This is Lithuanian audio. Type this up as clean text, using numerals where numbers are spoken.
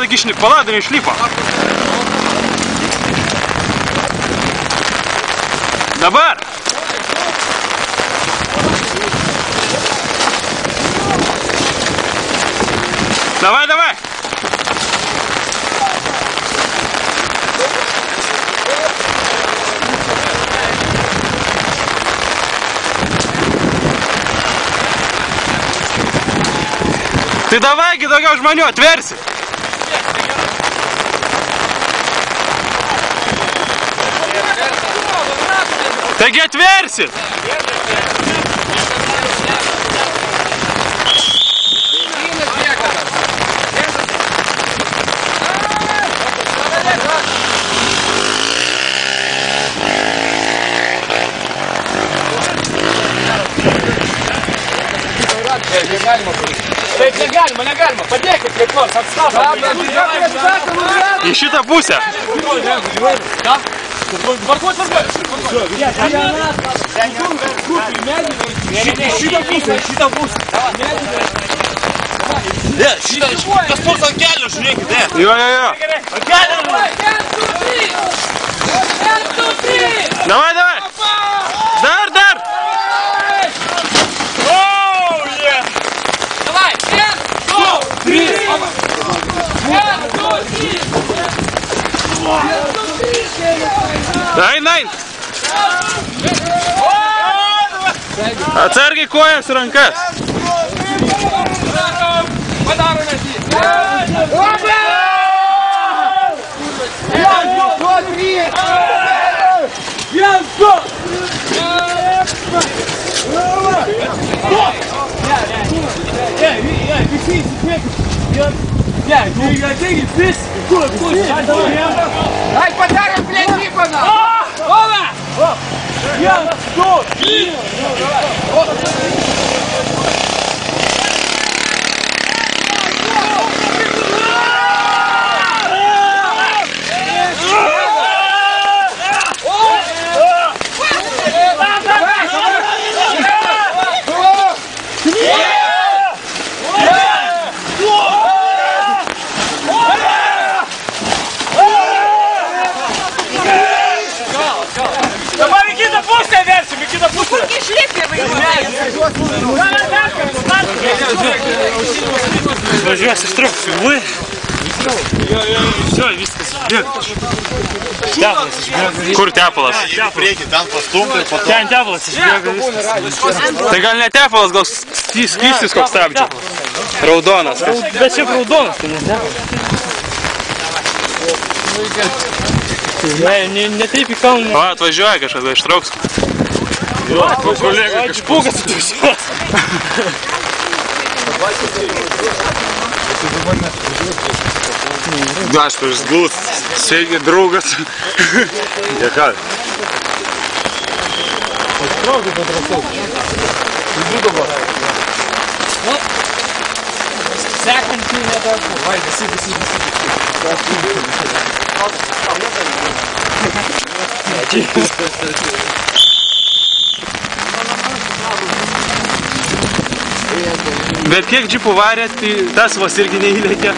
irgi paladai išlipo. Dabar. Давай, давай. Tai davai, daugiau žmonių atversi. Taigi atversi. Taip negalima, padėkit kaip nors, atstatom. Į šitą pusę. Šitą pusę. Kas purs ant kelio, žiūrėkite. Jo. Ant kelio. Давай. Dar. Давай, 1, 2, 3. 1, 2, 3. Nein. Atsargiai kojas rankas. Padarome jį. 1, 2, 3. Ай, подарим, блядь, Никона! Ола! 1, 2, 3. Važiuos ištrauksiu, vai. Все, viskas išbėga. Tepalas išbėga. Kur tepalas? Priekį, ten pastumtai, po to. Ten tepalas išbėga viskas. Tai gal ne tepalas, gal skystis koks stabdžio. Raudonas. Bet šiaip raudonas, tai ne tepalas. Ne taip į kalną. O, atvažiuoja kažkada, ištrauks. Jo, kolega kažkas. Pūkas atvažiuos. Gašparas Glut, sveiki draugas. Dėkau. Atitraukit patrasau. Įdūdavo. Sekantį nedaug. Vai, visi. Bet kiek džipų varėt, tai tas vas irgi neįlėkė.